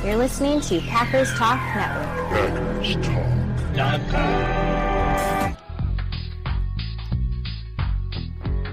You're listening to Packers Talk Network.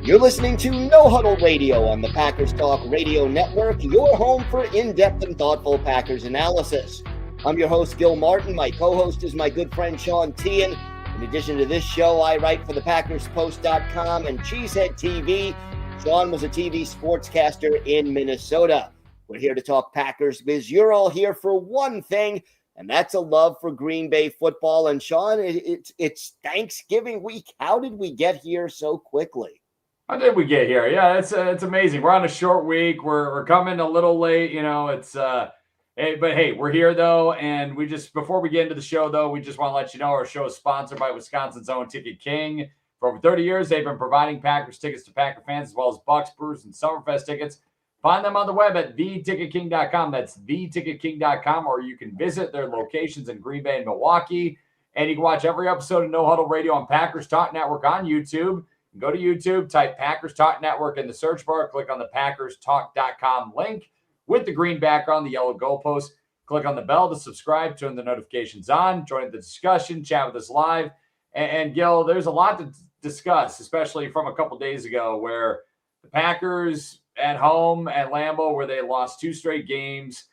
You're listening to No Huddle Radio on the Packers Talk Radio Network, your home for in-depth and thoughtful Packers analysis. I'm your host, Gil Martin. My co-host is my good friend, Sean Teahan. In addition to this show, I write for the PackersPost.com and Cheesehead TV. Sean was a TV sportscaster in Minnesota. We're here to talk Packers because you're all here for one thing, and that's a love for Green Bay football. And Sean, it's Thanksgiving week. How did we get here so quickly? How did we get here? Yeah, it's amazing. We're on a short week. We're coming a little late. You know, but hey, we're here though, and before we get into the show though, we just want to let you know our show is sponsored by Wisconsin's own Ticket King. For over 30 years, they've been providing Packers tickets to Packer fans as well as Bucks, Brewers, and Summerfest tickets. Find them on the web at theticketking.com. That's theticketking.com, or you can visit their locations in Green Bay and Milwaukee. And you can watch every episode of No Huddle Radio on Packers Talk Network on YouTube. Go to YouTube, type Packers Talk Network in the search bar, click on the PackersTalk.com link with the green background, the yellow goalpost. Click on the bell to subscribe, turn the notifications on, join the discussion, chat with us live. And Gil, there's a lot to discuss, especially from a couple days ago where the Packers at home at Lambeau, where they lost 2 straight games,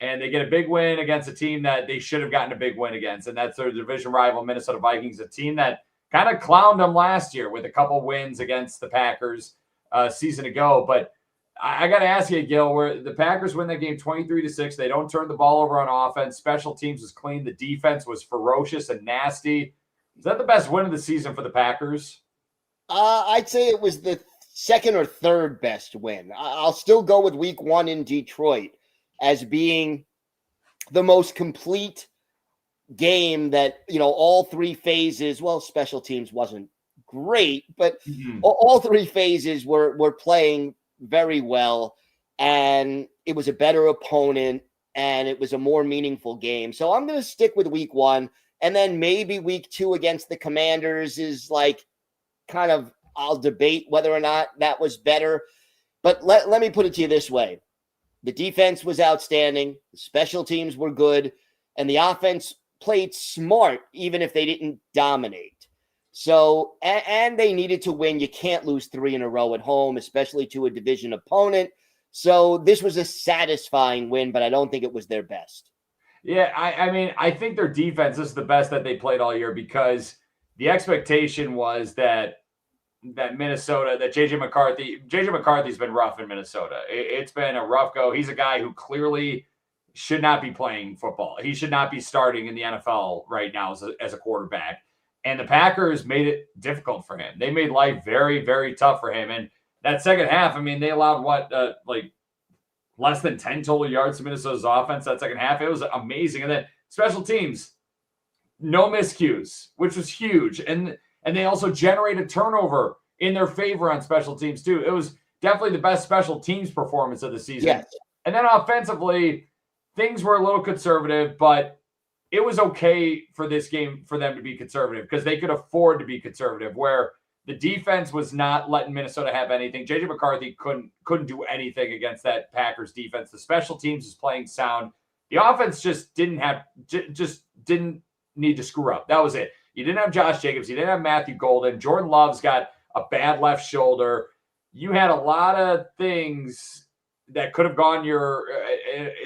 and they get a big win against a team that they should have gotten a big win against, and that's their division rival, Minnesota Vikings, a team that kind of clowned them last year with a couple wins against the Packers a season ago. But I got to ask you, Gil, where the Packers win that game 23-6. They don't turn the ball over on offense. Special teams was clean. The defense was ferocious and nasty. Is that the best win of the season for the Packers? I'd say it was the second or third best win. I'll still go with week 1 in Detroit as being the most complete game that, all 3 phases, well, special teams wasn't great, but all 3 phases were playing very well, and it was a better opponent, and it was a more meaningful game. So I'm going to stick with week 1, and then maybe week 2 against the Commanders is like kind of, I'll debate whether or not that was better. But let me put it to you this way. The defense was outstanding. The special teams were good, and the offense played smart, even if they didn't dominate. So, and they needed to win. You can't lose 3 in a row at home, especially to a division opponent. So this was a satisfying win, but I don't think it was their best. Yeah, I mean, I think their defense is the best that they played all year because the expectation was that Minnesota, that JJ McCarthy's been rough in Minnesota. It's been a rough go. He's a guy who clearly should not be playing football. He should not be starting in the NFL right now as a quarterback. And the Packers made it difficult for him. They made life very, very tough for him. And that second half, I mean, they allowed less than 10 total yards to Minnesota's offense that second half. It was amazing. And then special teams, no miscues, which was huge. And they also generated turnover in their favor on special teams too. It was definitely the best special teams performance of the season. Yes. And then offensively, things were a little conservative, but it was okay for this game for them to be conservative because they could afford to be conservative, where the defense was not letting Minnesota have anything. JJ McCarthy couldn't do anything against that Packers defense. The special teams was playing sound. The offense just didn't need to screw up. That was it. You didn't have Josh Jacobs. You didn't have Matthew Golden. Jordan Love's got a bad left shoulder. You had a lot of things that could have gone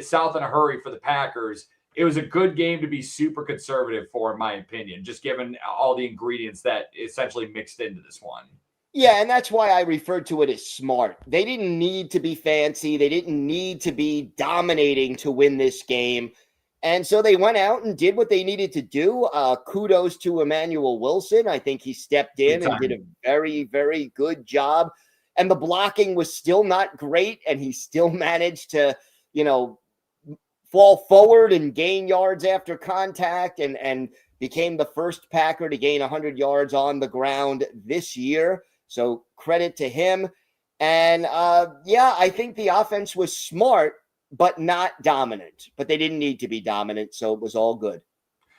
south in a hurry for the Packers. It was a good game to be super conservative for, in my opinion, just given all the ingredients that essentially mixed into this one. Yeah, and that's why I referred to it as smart. They didn't need to be fancy. They didn't need to be dominating to win this game. And so they went out and did what they needed to do. Kudos to Emmanuel Wilson. I think he stepped in and did a very, very good job. And the blocking was still not great, and he still managed to, fall forward and gain yards after contact and became the first Packer to gain 100 yards on the ground this year. So credit to him. And, I think the offense was smart, but not dominant. But they didn't need to be dominant, so it was all good.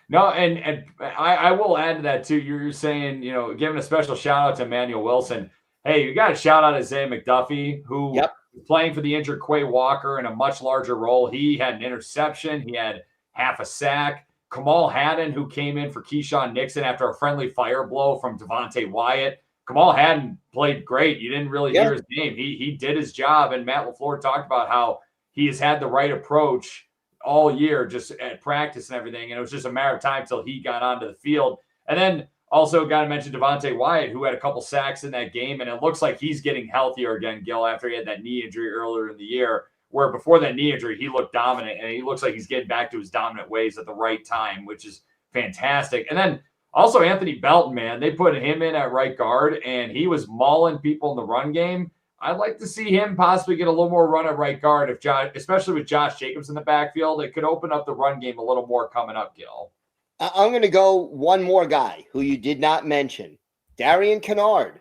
No, and I will add to that, too. You're saying, giving a special shout-out to Emmanuel Wilson. Hey, you got to shout out Isaiah McDuffie, who playing for the injured Quay Walker in a much larger role. He had an interception. He had half a sack. Kamal Haddon, who came in for Keyshawn Nixon after a friendly fire blow from Devontae Wyatt. Kamal Haddon played great. You didn't really hear his name. He did his job, and Matt LaFleur talked about how he has had the right approach all year just at practice and everything, and it was just a matter of time until he got onto the field. And then also got to mention Devontae Wyatt, who had a couple sacks in that game, and it looks like he's getting healthier again, Gil, after he had that knee injury earlier in the year, where before that knee injury, he looked dominant, and he looks like he's getting back to his dominant ways at the right time, which is fantastic. And then also Anthony Belton, man, they put him in at right guard, and he was mauling people in the run game. I'd like to see him possibly get a little more run at right guard, especially with Josh Jacobs in the backfield. It could open up the run game a little more coming up, Gil. I'm going to go one more guy who you did not mention, Darian Kennard,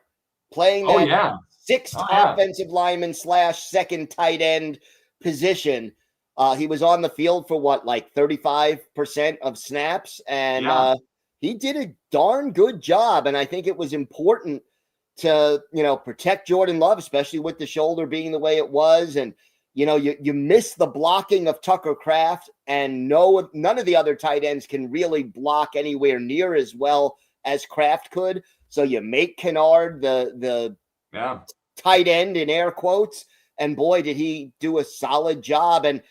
playing that sixth offensive lineman / second tight end position. He was on the field for 35% of snaps, and he did a darn good job. And I think it was important to, protect Jordan Love, especially with the shoulder being the way it was. And, you miss the blocking of Tucker Kraft, and none of the other tight ends can really block anywhere near as well as Kraft could. So you make Kennard the tight end in air quotes. And boy, did he do a solid job. And,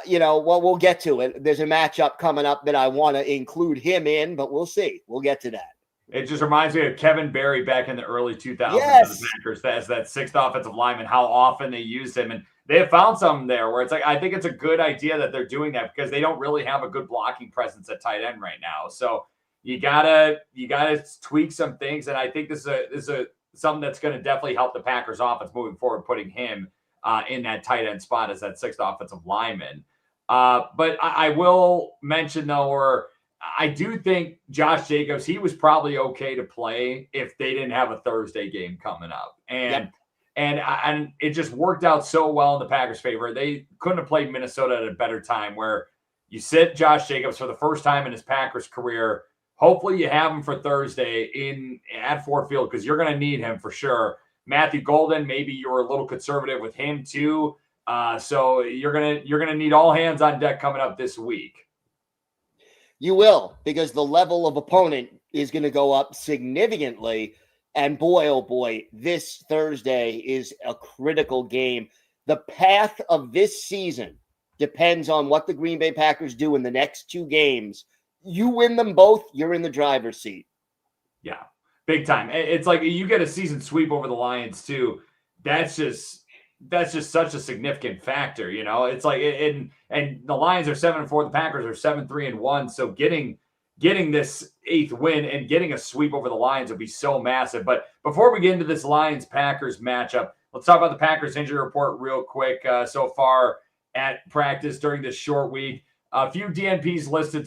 we'll get to it. There's a matchup coming up that I want to include him in, but we'll see. We'll get to that. It just reminds me of Kevin Berry back in the early 2000s of the Packers as that sixth offensive lineman, how often they used him. And they have found something there where it's like, I think it's a good idea that they're doing that because they don't really have a good blocking presence at tight end right now. So you gotta tweak some things. And I think this is something that's going to definitely help the Packers offense moving forward, putting him in that tight end spot as that sixth offensive lineman. But I will mention though, or I do think Josh Jacobs, he was probably okay to play if they didn't have a Thursday game coming up. And it just worked out so well in the Packers' favor. They couldn't have played Minnesota at a better time where you sit Josh Jacobs for the first time in his Packers career. Hopefully you have him for Thursday at Ford Field because you're going to need him for sure. Matthew Golden, maybe you were a little conservative with him too. So you're gonna need all hands on deck coming up this week. You will, because the level of opponent is going to go up significantly. And boy, oh boy, this Thursday is a critical game. The path of this season depends on what the Green Bay Packers do in the next two games. You win them both, you're in the driver's seat. Yeah, big time. It's like you get a season sweep over the Lions too. That's just such a significant factor, It's like, and the Lions are 7-4, the Packers are 7-3-1. So getting this eighth win and getting a sweep over the Lions would be so massive. But before we get into this Lions-Packers matchup, let's talk about the Packers injury report real quick. So far at practice during this short week, a few DNPs listed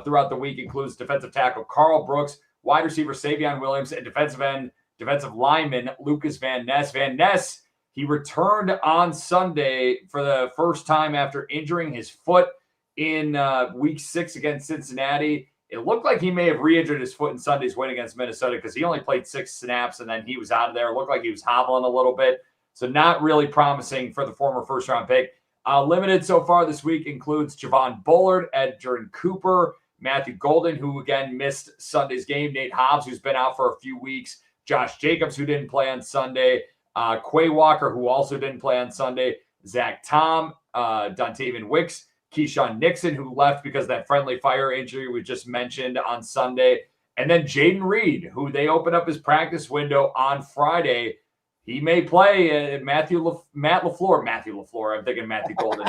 throughout the week includes defensive tackle Carl Brooks, wide receiver Savion Williams, and defensive lineman Lucas Van Ness. Van Ness, he returned on Sunday for the first time after injuring his foot in week 6 against Cincinnati. It looked like he may have re-injured his foot in Sunday's win against Minnesota because he only played 6 snaps and then he was out of there. It looked like he was hobbling a little bit. So not really promising for the former first-round pick. Limited so far this week includes Javon Bullard, Edgerrin Cooper, Matthew Golden, who again missed Sunday's game, Nate Hobbs, who's been out for a few weeks, Josh Jacobs, who didn't play on Sunday, Quay Walker, who also didn't play on Sunday, Zach Tom, Dontavian Wicks, Keyshawn Nixon, who left because of that friendly fire injury we just mentioned on Sunday, and then Jaden Reed, who they opened up his practice window on Friday. He may play. Matt LaFleur. I'm thinking Matthew Golden.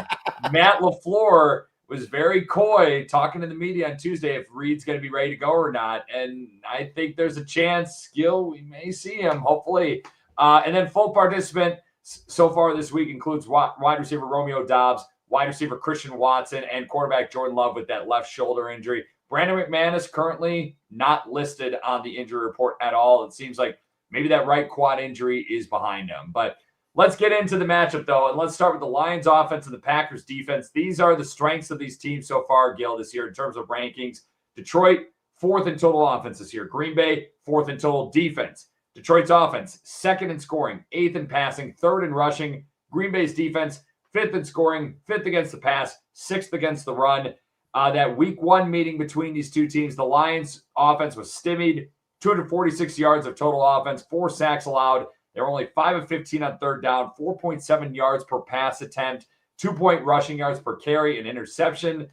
Matt LaFleur was very coy talking to the media on Tuesday if Reed's going to be ready to go or not, and I think there's a chance, Gil, we may see him, hopefully. And then full participant so far this week includes wide receiver Romeo Doubs, wide receiver Christian Watson, and quarterback Jordan Love with that left shoulder injury. Brandon McManus currently not listed on the injury report at all. It seems like maybe that right quad injury is behind him. But let's get into the matchup, though, and let's start with the Lions offense and the Packers defense. These are the strengths of these teams so far, Gil, this year in terms of rankings. Detroit, 4th in total offense this year. Green Bay, 4th in total defense. Detroit's offense, 2nd in scoring, 8th in passing, 3rd in rushing. Green Bay's defense, 5th in scoring, 5th against the pass, 6th against the run. That week 1 meeting between these two teams, the Lions offense was stymied, 246 yards of total offense, 4 sacks allowed. They were only 5 of 15 on third down, 4.7 yards per pass attempt, 2 rushing yards per carry, an interception.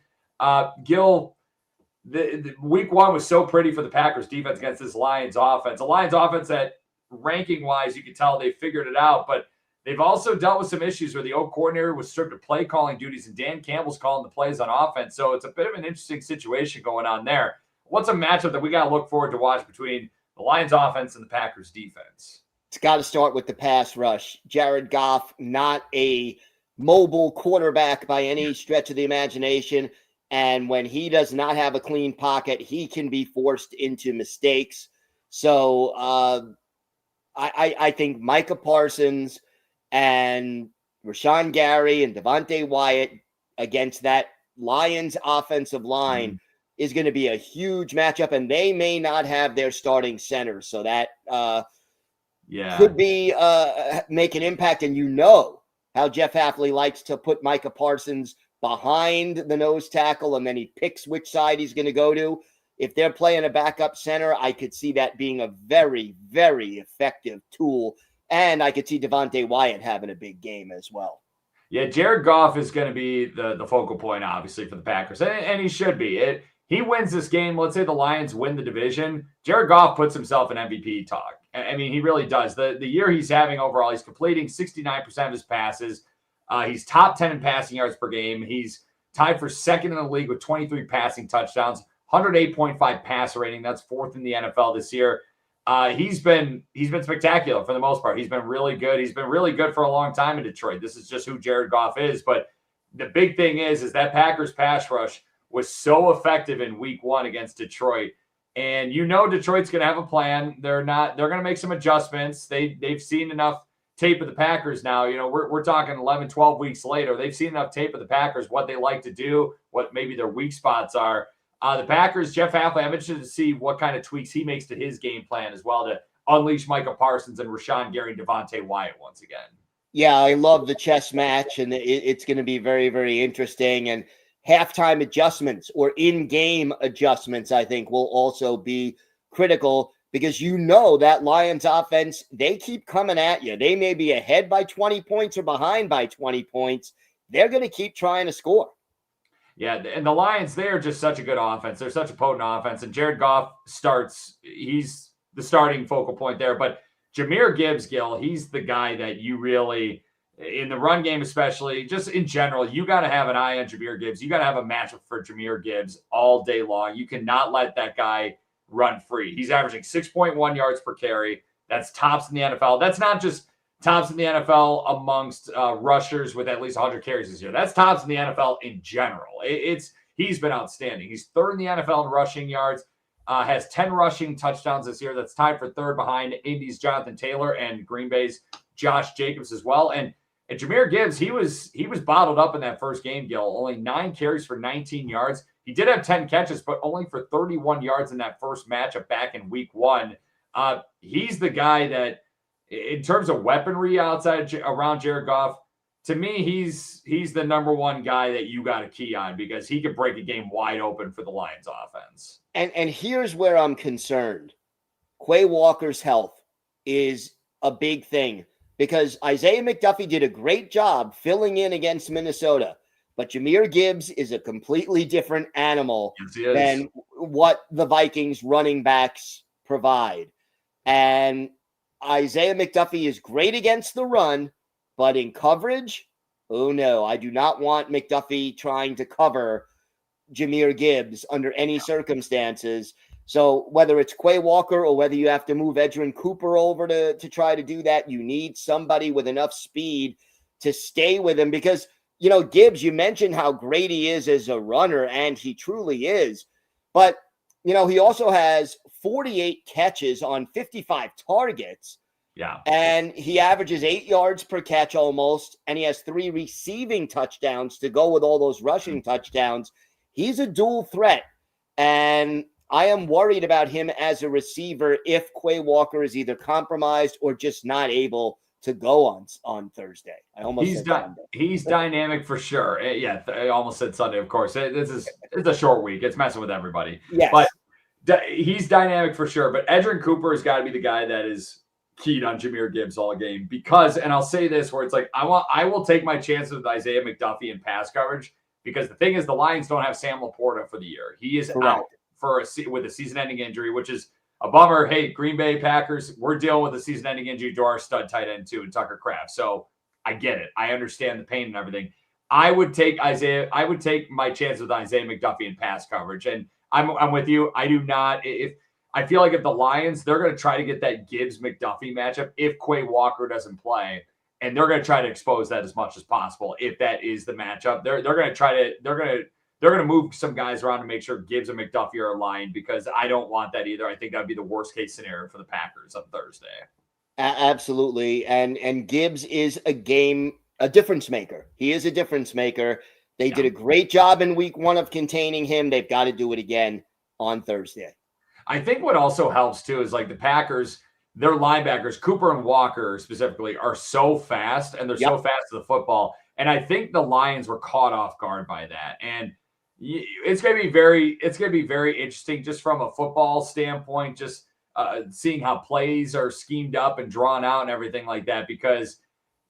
Gil, the week 1 was so pretty for the Packers defense against this Lions offense. A Lions offense that ranking-wise, you can tell they figured it out, but they've also dealt with some issues where the O coordinator was stripped of play calling duties and Dan Campbell's calling the plays on offense. So it's a bit of an interesting situation going on there. What's a matchup that we got to look forward to watch between the Lions offense and the Packers defense? It's got to start with the pass rush. Jared Goff, not a mobile quarterback by any stretch of the imagination. And when he does not have a clean pocket, he can be forced into mistakes. So I think Micah Parsons and Rashawn Gary and Devontae Wyatt against that Lions offensive line is going to be a huge matchup. And they may not have their starting center. So that could be make an impact. And you know how Jeff Hafley likes to put Micah Parsons behind the nose tackle, and then he picks which side he's going to go to. If they're playing a backup center, I could see that being a very, very effective tool. And I could see Devontae Wyatt having a big game as well. Yeah, Jared Goff is going to be the focal point, obviously, for the Packers. And he should be. He wins this game. Let's say the Lions win the division. Jared Goff puts himself in MVP talk. I mean, he really does. The year he's having overall, he's completing 69% of his passes. He's top 10 in passing yards per game. He's tied for 2nd in the league with 23 passing touchdowns, 108.5 passer rating. That's 4th in the NFL this year. He's been spectacular for the most part. He's been really good. He's been really good for a long time in Detroit. This is just who Jared Goff is. But the big thing is that Packers pass rush was so effective in week 1 against Detroit. And you know Detroit's going to have a plan. They're going to make some adjustments. They've seen enough tape of the Packers now. You know, we're talking 11, 12 weeks later. They've seen enough tape of the Packers, what they like to do, what maybe their weak spots are. The Packers, Jeff Hafley, I'm interested to see what kind of tweaks he makes to his game plan as well to unleash Micah Parsons and Rashawn Gary and Devontae Wyatt once again. Yeah, I love the chess match, and it's going to be very, very interesting. And halftime adjustments or in-game adjustments, I think, will also be critical because you know that Lions offense, they keep coming at you. They may be ahead by 20 points or behind by 20 points. They're going to keep trying to score. Yeah, and the Lions, they are just such a good offense. They're such a potent offense. And Jared Goff he's the starting focal point there. But Jahmyr Gibbs, Gil, he's the guy that you really, in the run game especially, just in general, you got to have an eye on Jahmyr Gibbs. You got to have a matchup for Jahmyr Gibbs all day long. You cannot let that guy run free. He's averaging 6.1 yards per carry. That's tops in the NFL. That's not just tops in the NFL amongst rushers with at least 100 carries this year. That's tops in the NFL in general. He's been outstanding. He's 3rd in the NFL in rushing yards, has 10 rushing touchdowns this year. That's tied for 3rd behind Indy's Jonathan Taylor and Green Bay's Josh Jacobs as well. And Jahmyr Gibbs, he was bottled up in that first game, Gil. Only 9 carries for 19 yards. He did have 10 catches, but only for 31 yards in that first matchup back in week 1. He's the guy that, in terms of weaponry around Jared Goff, to me, he's the number one guy that you got to key on because he could break a game wide open for the Lions offense. And here's where I'm concerned. Quay Walker's health is a big thing because Isaiah McDuffie did a great job filling in against Minnesota, but Jahmyr Gibbs is a completely different animal than what the Vikings running backs provide. And Isaiah McDuffie is great against the run, but in coverage, oh no, I do not want McDuffie trying to cover Jahmyr Gibbs under any circumstances. So whether it's Quay Walker or whether you have to move Edgerrin Cooper over to try to do that, you need somebody with enough speed to stay with him because, you know, Gibbs, you mentioned how great he is as a runner, and he truly is. But, you know, he also has 48 catches on 55 targets. Yeah. And he averages 8 yards per catch almost, and he has 3 receiving touchdowns to go with all those rushing touchdowns. He's a dual threat, and I am worried about him as a receiver if Quay Walker is either compromised or just not able to go on Thursday. I almost said Sunday. He's dynamic for sure. Yeah, I almost said Sunday, of course. It's a short week. It's messing with everybody. Yes. But he's dynamic for sure. But Edgerrin Cooper has got to be the guy that is keyed on Jahmyr Gibbs all game because, and I'll say this where it's like, I will take my chances with Isaiah McDuffie in pass coverage because the thing is the Lions don't have Sam Laporta for the year. He is out with a season-ending injury, which is a bummer. Hey, Green Bay Packers, we're dealing with a season-ending injury to our stud tight end too, and Tucker Kraft. So I get it. I understand the pain and everything. I would take my chances with Isaiah McDuffie in pass coverage. And I'm with you. I do not. I feel like if the Lions, they're going to try to get that Gibbs-McDuffie matchup if Quay Walker doesn't play, and they're going to try to expose that as much as possible. If that is the matchup, they're going to move some guys around to make sure Gibbs and McDuffie are aligned because I don't want that either. I think that'd be the worst case scenario for the Packers on Thursday. Absolutely, and Gibbs is a difference maker. He is a difference maker. They did a great job in week 1 of containing him. They've got to do it again on Thursday. I think what also helps too is like the Packers, their linebackers, Cooper and Walker specifically, are so fast and they're so fast to the football. And I think the Lions were caught off guard by that. And it's going to be very interesting just from a football standpoint, just seeing how plays are schemed up and drawn out and everything like that, because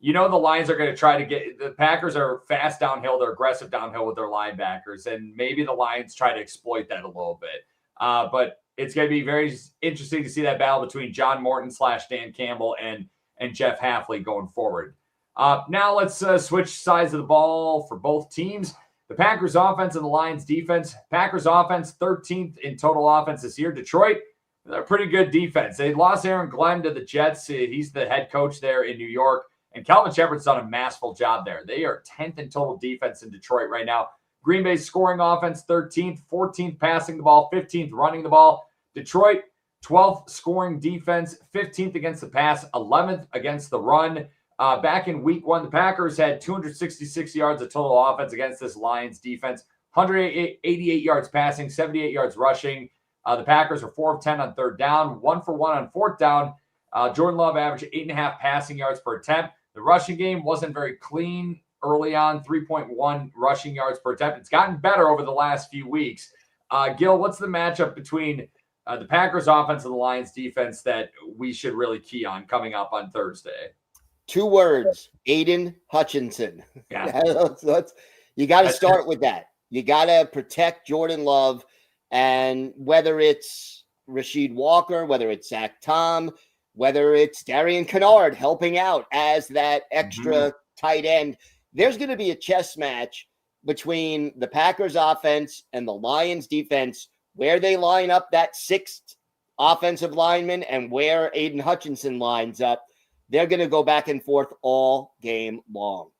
the Lions are going to try to get the Packers are fast downhill. They're aggressive downhill with their linebackers. And maybe the Lions try to exploit that a little bit. But it's going to be very interesting to see that battle between John Morton / Dan Campbell and Jeff Hafley going forward. Now let's switch sides of the ball for both teams. The Packers offense and the Lions defense. Packers offense, 13th in total offense this year. Detroit, they're a pretty good defense. They lost Aaron Glenn to the Jets. He's the head coach there in New York. And Calvin Shepard's done a masterful job there. They are 10th in total defense in Detroit right now. Green Bay's scoring offense, 13th, 14th passing the ball, 15th running the ball. Detroit, 12th scoring defense, 15th against the pass, 11th against the run. Back in week 1, the Packers had 266 yards of total offense against this Lions defense, 188 yards passing, 78 yards rushing. The Packers are 4 of 10 on third down, 1 for 1 on fourth down. Jordan Love averaged 8.5 passing yards per attempt. The rushing game wasn't very clean early on, 3.1 rushing yards per attempt. It's gotten better over the last few weeks. Gil, what's the matchup between the Packers offense and the Lions defense that we should really key on coming up on Thursday? 2 words, Aiden Hutchinson. Yeah. You got to start with that. You got to protect Jordan Love, and whether it's Rasheed Walker, whether it's Zach Tom, whether it's Darian Kennard helping out as that extra tight end, there's going to be a chess match between the Packers offense and the Lions defense, where they line up that 6th offensive lineman and where Aiden Hutchinson lines up. They're going to go back and forth all game long.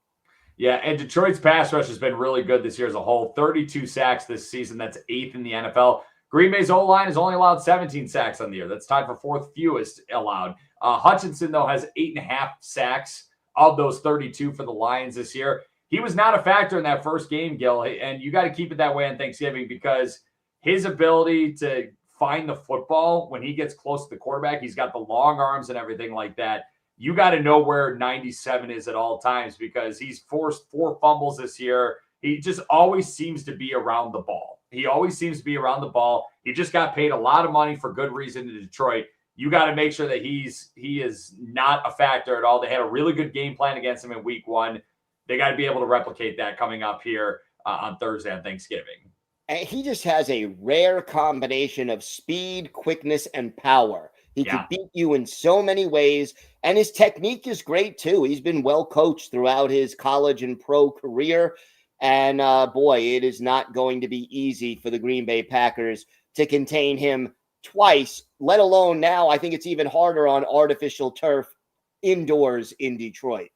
Yeah, and Detroit's pass rush has been really good this year as a whole. 32 sacks this season. That's 8th in the NFL. Green Bay's O-line has only allowed 17 sacks on the year. That's tied for 4th fewest allowed. Hutchinson, though, has 8.5 sacks of those 32 for the Lions this year. He was not a factor in that first game, Gil, and you got to keep it that way on Thanksgiving because his ability to find the football when he gets close to the quarterback, he's got the long arms and everything like that. You got to know where 97 is at all times because he's forced 4 fumbles this year. He just always seems to be around the ball. He just got paid a lot of money for good reason in Detroit. You got to make sure that he is not a factor at all. They had a really good game plan against him in week 1. They got to be able to replicate that coming up here on Thursday on Thanksgiving. And he just has a rare combination of speed, quickness, and power. He can beat you in so many ways, and his technique is great too. He's been well coached throughout his college and pro career, and boy, it is not going to be easy for the Green Bay Packers to contain him twice, let alone now. I think it's even harder on artificial turf indoors in Detroit.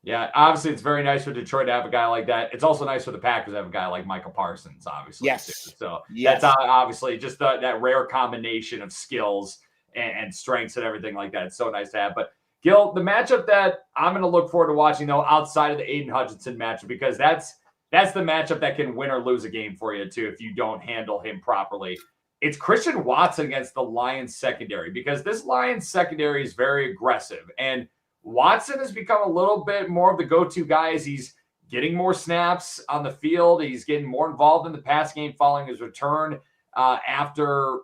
Yeah, obviously it's very nice for Detroit to have a guy like that. It's also nice for the Packers to have a guy like Micah Parsons, obviously. Yes. Too. So that's obviously just that rare combination of skills and strengths and everything like that. It's so nice to have. But Gil, the matchup that I'm going to look forward to watching, though, outside of the Aiden Hutchinson matchup, because that's the matchup that can win or lose a game for you, too, if you don't handle him properly. It's Christian Watson against the Lions secondary, because this Lions secondary is very aggressive. And Watson has become a little bit more of the go-to guy as he's getting more snaps on the field. He's getting more involved in the pass game following his return after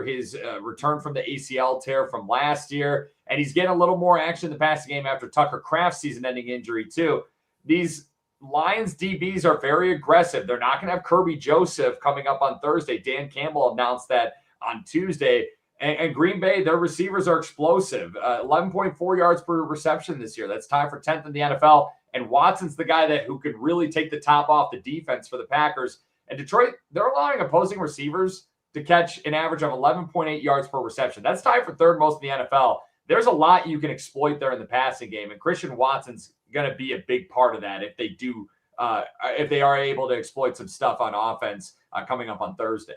his return from the ACL tear from last year. And he's getting a little more action in the passing game after Tucker Kraft's season-ending injury, too. These Lions DBs are very aggressive. They're not going to have Kirby Joseph coming up on Thursday. Dan Campbell announced that on Tuesday. And Green Bay, their receivers are explosive. 11.4 yards per reception this year. That's tied for 10th in the NFL. And Watson's the guy who could really take the top off the defense for the Packers. And Detroit, they're allowing opposing receivers to catch an average of 11.8 yards per reception. That's tied for third most in the NFL. There's a lot you can exploit there in the passing game. And Christian Watson's going to be a big part of that if they are able to exploit some stuff on offense coming up on Thursday.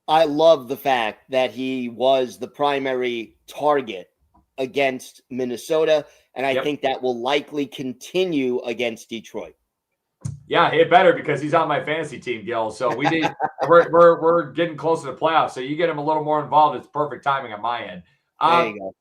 I love the fact that he was the primary target against Minnesota, and I think that will likely continue against Detroit. Yeah, it better because he's on my fantasy team, Gil. So we need we're getting closer to playoffs. So you get him a little more involved. It's perfect timing on my end. There you go.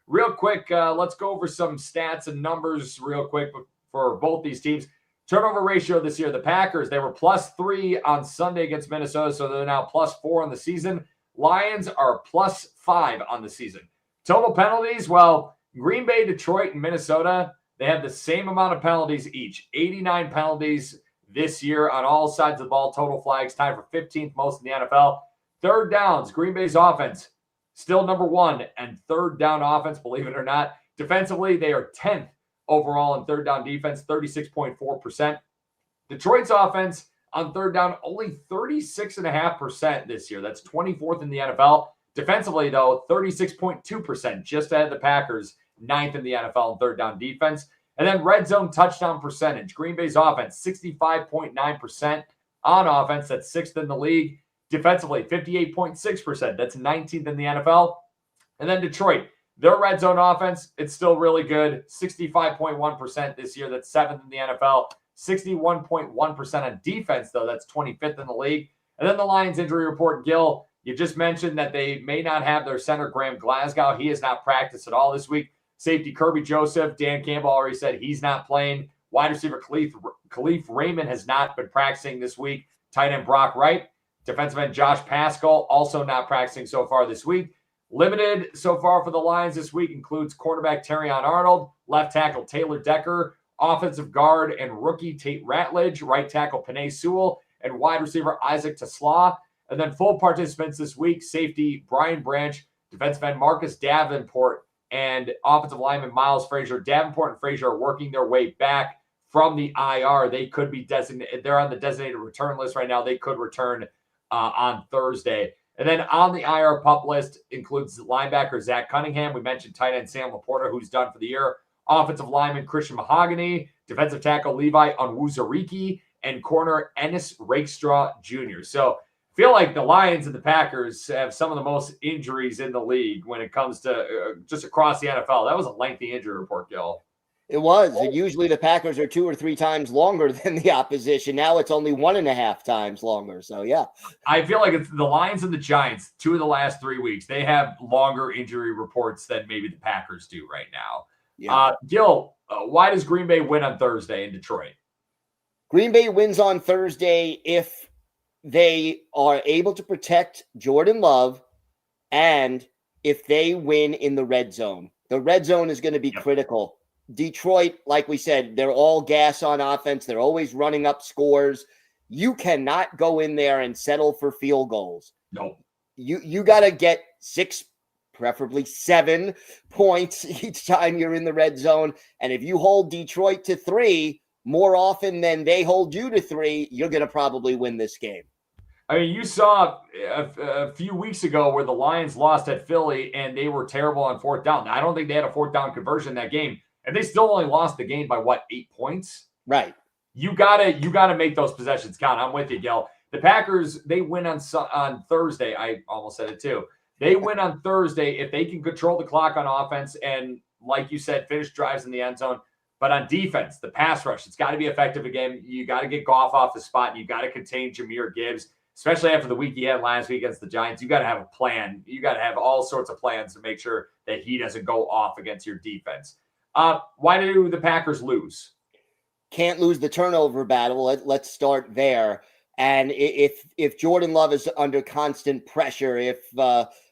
Real quick, let's go over some stats and numbers real quick for both these teams. Turnover ratio this year, the Packers, they were +3 on Sunday against Minnesota, so they're now +4 on the season. Lions are +5 on the season. Total penalties, well, Green Bay, Detroit, and Minnesota, they have the same amount of penalties each. 89 penalties this year on all sides of the ball. Total flags, tied for 15th most in the NFL. Third downs, Green Bay's offense, still number 1 and third down offense, believe it or not. Defensively, they are 10th overall in third down defense, 36.4%. Detroit's offense on third down, only 36.5% this year. That's 24th in the NFL. Defensively, though, 36.2%, just ahead of the Packers, 9th in the NFL in third down defense. And then red zone touchdown percentage. Green Bay's offense, 65.9% on offense. That's 6th in the league. Defensively, 58.6%. That's 19th in the NFL. And then Detroit, their red zone offense, it's still really good. 65.1% this year. That's 7th in the NFL. 61.1% on defense, though. That's 25th in the league. And then the Lions injury report, Gil, you just mentioned that they may not have their center, Graham Glasgow. He has not practiced at all this week. Safety Kirby Joseph, Dan Campbell already said he's not playing. Wide receiver Khalif Raymond has not been practicing this week. Tight end Brock Wright. Defensive end Josh Paschal, also not practicing so far this week. Limited so far for the Lions this week includes cornerback Terrion Arnold, left tackle Taylor Decker, offensive guard and rookie Tate Ratledge, right tackle Penei Sewell, and wide receiver Isaac Taslaw. And then full participants this week, safety Brian Branch, defensive end Marcus Davenport, and offensive lineman Miles Frazier. Davenport and Frazier are working their way back from the IR. They could be designated. They're on the designated return list right now. They could return on Thursday. And then on the IR pup list includes linebacker Zach Cunningham. We mentioned tight end Sam Laporta, who's done for the year. Offensive lineman Christian Mahogany, defensive tackle Levi Onwuzurike, and corner Ennis Rakestraw Jr. So I feel like the Lions and the Packers have some of the most injuries in the league when it comes to just across the NFL. That was a lengthy injury report, Gil. It was. Usually the Packers are 2 or 3 times longer than the opposition. Now it's only 1.5 times longer. So, yeah. I feel like it's the Lions and the Giants, 2 of the last 3 weeks. They have longer injury reports than maybe the Packers do right now. Yeah. Gil, why does Green Bay win on Thursday in Detroit? Green Bay wins on Thursday if they are able to protect Jordan Love and if they win in the red zone. The red zone is going to be critical. Detroit, like we said, they're all gas on offense. They're always running up scores. You cannot go in there and settle for field goals. No. You got to get 6, preferably 7 points each time you're in the red zone. And if you hold Detroit to 3 more often than they hold you to 3, you're going to probably win this game. I mean, you saw a few weeks ago where the Lions lost at Philly and they were terrible on 4th down. I don't think they had a 4th down conversion in that game. And they still only lost the game by, 8 points? Right. You gotta make those possessions count. I'm with you, Gil. The Packers, they win on Thursday. I almost said it too. They win on Thursday if they can control the clock on offense and, like you said, finish drives in the end zone. But on defense, the pass rush, it's got to be effective again. You got to get Goff off the spot. And you got to contain Jahmyr Gibbs, especially after the week he had last week against the Giants. You got to have a plan. You got to have all sorts of plans to make sure that he doesn't go off against your defense. Why do the Packers lose? Can't lose the turnover battle. Let's start there. And if Jordan Love is under constant pressure, if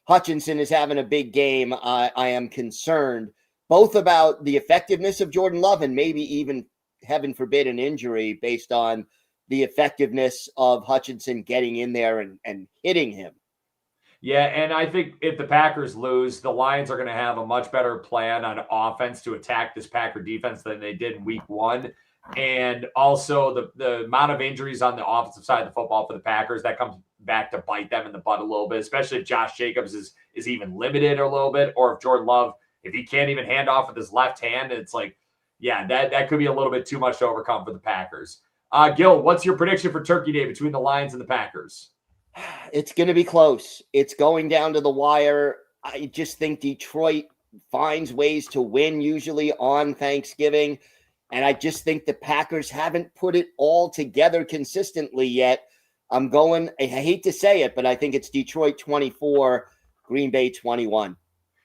Hutchinson is having a big game, I am concerned both about the effectiveness of Jordan Love and maybe even, heaven forbid, an injury based on the effectiveness of Hutchinson getting in there and hitting him. Yeah, and I think if the Packers lose, the Lions are going to have a much better plan on offense to attack this Packer defense than they did in week 1. And also the amount of injuries on the offensive side of the football for the Packers, that comes back to bite them in the butt a little bit, especially if Josh Jacobs is even limited a little bit, or if Jordan Love, if he can't even hand off with his left hand, it's like, yeah, that could be a little bit too much to overcome for the Packers. Gil, what's your prediction for Turkey Day between the Lions and the Packers? It's going to be close. It's going down to the wire. I just think Detroit finds ways to win usually on Thanksgiving. And I just think the Packers haven't put it all together consistently yet. I hate to say it, but I think it's Detroit 24, Green Bay 21.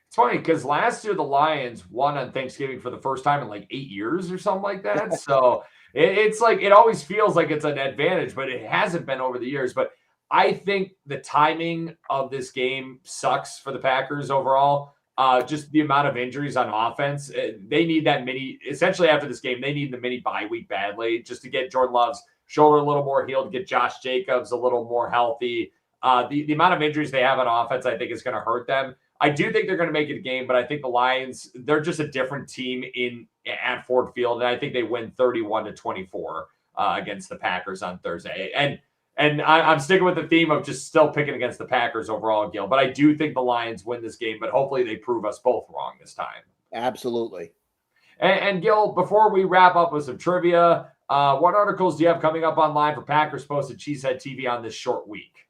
It's funny because last year the Lions won on Thanksgiving for the first time in like 8 years or something like that. So it's like, it always feels like it's an advantage, but it hasn't been over the years. But I think the timing of this game sucks for the Packers overall. Just the amount of injuries on offense. They need that essentially after this game, they need the mini bye week badly just to get Jordan Love's shoulder a little more healed, get Josh Jacobs a little more healthy. The amount of injuries they have on offense, I think, is going to hurt them. I do think they're going to make it a game, but I think the Lions, they're just a different team at Ford Field, and I think they win 31-24 against the Packers on Thursday. And I'm sticking with the theme of just still picking against the Packers overall, Gil. But I do think the Lions win this game, but hopefully they prove us both wrong this time. Absolutely. And Gil, before we wrap up with some trivia, what articles do you have coming up online for Packers Post and Cheesehead TV on this short week?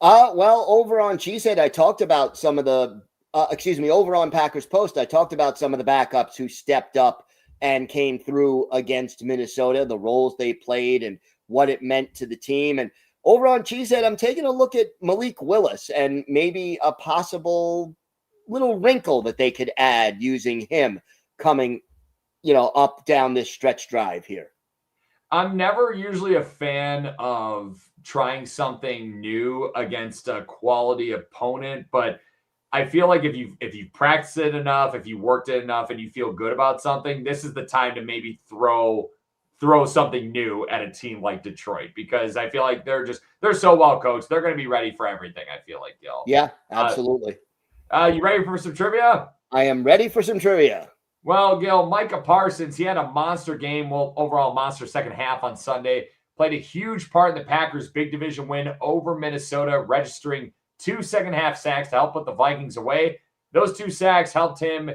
Well, over on Cheesehead, I talked about some of the, over on Packers Post, I talked about some of the backups who stepped up and came through against Minnesota, the roles they played and what it meant to the team. And over on Cheesehead, I'm taking a look at Malik Willis and maybe a possible little wrinkle that they could add using him coming, up down this stretch drive here. I'm never usually a fan of trying something new against a quality opponent, but I feel like if you've practiced it enough, if you worked it enough and you feel good about something, this is the time to maybe throw something new at a team like Detroit, because I feel like they're so well coached. They're going to be ready for everything, I feel like, Gil. Yeah, absolutely. You ready for some trivia? I am ready for some trivia. Well, Gil, Micah Parsons, he had a monster game, overall monster second half on Sunday, played a huge part in the Packers' big division win over Minnesota, registering 2 second-half sacks to help put the Vikings away. Those 2 sacks helped him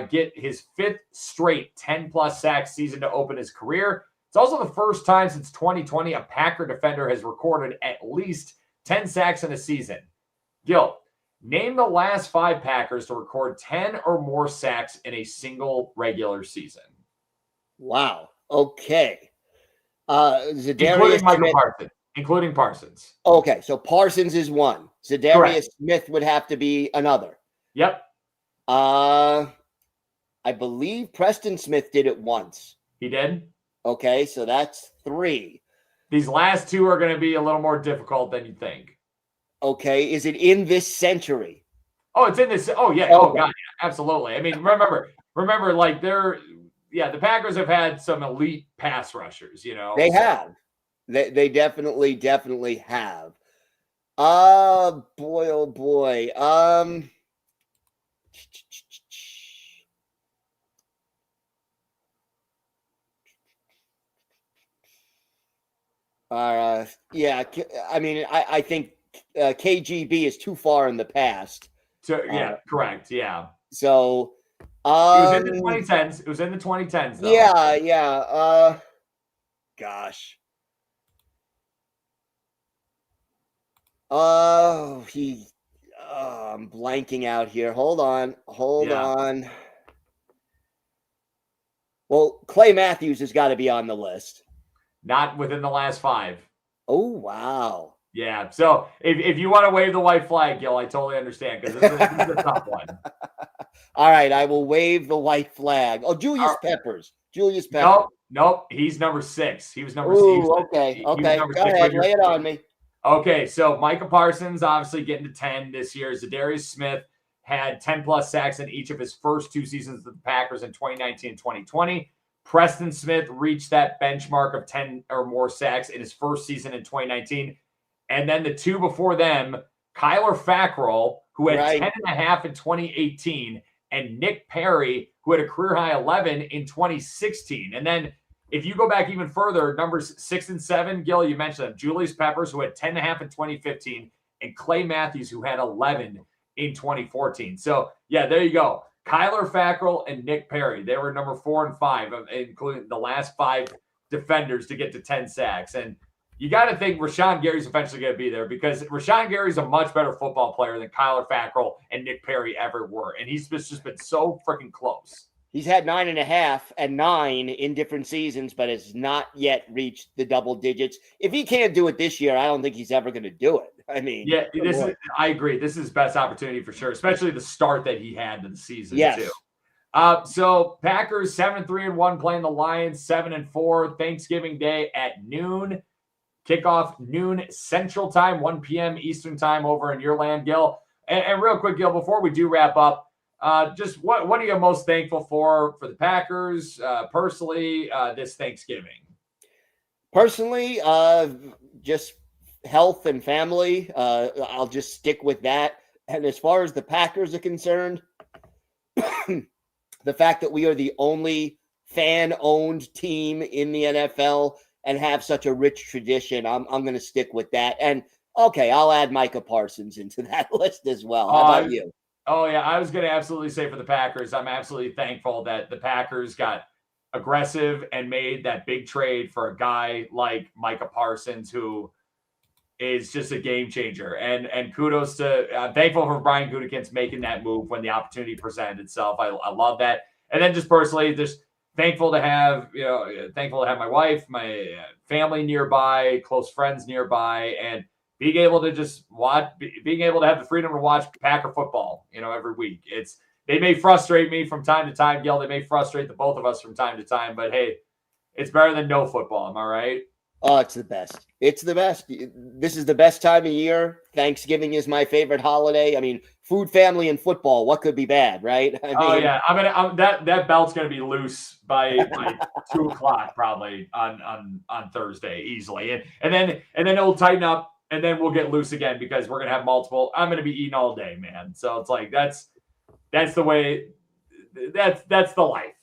get his 5th straight 10-plus sack season to open his career. It's also the first time since 2020 a Packer defender has recorded at least 10 sacks in a season. Gil, name the last 5 Packers to record 10 or more sacks in a single regular season. Wow. Okay. Including Parsons. Okay, so Parsons is one. Zadarius Smith would have to be another. Yep. I believe Preston Smith did it once. He did? Okay, so that's 3. These last 2 are going to be a little more difficult than you think. Okay, is it in this century? Oh, it's in this. Oh, yeah. Okay. Oh, God, yeah, absolutely. I mean, remember, like the Packers have had some elite pass rushers, They have. They definitely have. Boy, oh boy. Yeah. I mean, I think KGB is too far in the past. So yeah, correct. Yeah. So it was in the 2010s. It was in the 2010s, though. Yeah. Gosh. I'm blanking out here. Hold on. Well, Clay Matthews has got to be on the list. Not within the last 5. Oh, wow. Yeah. So if you want to wave the white flag, Gil, I totally understand because this is a tough one. All right, I will wave the white flag. Oh, Julius Peppers. Julius Peppers. Nope. He's number 6. He was number 6. Okay. Go ahead. Lay it on me. Okay, so Micah Parsons obviously getting to 10 this year. Zadarius Smith had 10-plus sacks in each of his first 2 seasons with the Packers in 2019 and 2020. Preston Smith reached that benchmark of 10 or more sacks in his first season in 2019. And then the 2 before them, Kyler Fackrell, who had 10.5 in 2018, and Nick Perry, who had a career-high 11 in 2016. And then if you go back even further, numbers 6 and 7, Gil, you mentioned them. Julius Peppers, who had 10.5 in 2015, and Clay Matthews, who had 11 in 2014. So, yeah, there you go. Kyler Fackrell and Nick Perry. They were number 4 and 5, including the last 5 defenders to get to 10 sacks. And you got to think Rashawn Gary's eventually going to be there because Rashawn Gary's a much better football player than Kyler Fackrell and Nick Perry ever were. And he's just been so freaking close. He's had 9.5 and 9 in different seasons, but has not yet reached the double digits. If he can't do it this year, I don't think he's ever going to do it. I mean, yeah, I agree. This is his best opportunity for sure, especially the start that he had to the season too. So Packers 7-3-1 playing the Lions 7-4 Thanksgiving Day at noon. Kickoff noon Central Time, 1 p.m. Eastern Time over in your land, Gil. And real quick, Gil, before we do wrap up, just what are you most thankful for the Packers personally this Thanksgiving? Personally, just health and family. I'll just stick with that. And as far as the Packers are concerned, the fact that we are the only fan-owned team in the NFL and have such a rich tradition, I'm going to stick with that. And okay, I'll add Micah Parsons into that list as well. How about you? Oh, yeah, I was going to absolutely say for the Packers, I'm absolutely thankful that the Packers got aggressive and made that big trade for a guy like Micah Parsons, who is just a game changer. And kudos to I'm thankful for Brian Gutekunst making that move when the opportunity presented itself. I love that. And then just personally, just thankful to have my wife, my family nearby, close friends nearby, and being able to just being able to have the freedom to watch Packer football, every week. They may frustrate me from time to time, Gil. They may frustrate the both of us from time to time, but hey, it's better than no football. Am I right? Oh, it's the best. It's the best. This is the best time of year. Thanksgiving is my favorite holiday. I mean, food, family, and football. What could be bad, right? Yeah. That belt's gonna be loose by 2:00 probably on Thursday easily, and then it'll tighten up, and then we'll get loose again because we're gonna have multiple. I'm gonna be eating all day, man. So it's like that's the way. That's the life.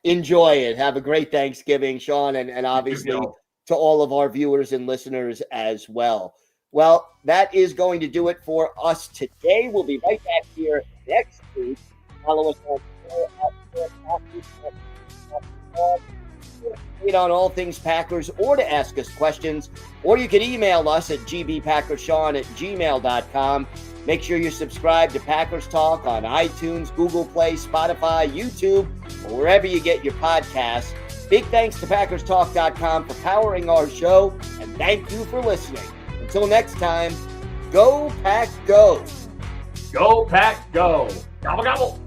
Enjoy it. Have a great Thanksgiving, Sean, and obviously to all of our viewers and listeners as well. Well, that is going to do it for us today. We'll be right back here next week. Follow us on Twitter on all things Packers, or to ask us questions, or you can email us at gbpackerssean@gmail.com. Make sure you're subscribed to Packers Talk on iTunes, Google Play, Spotify, YouTube, or wherever you get your podcasts. Big thanks to PackersTalk.com for powering our show, and thank you for listening. Until next time, go Pack Go! Go Pack Go! Gobble, gobble!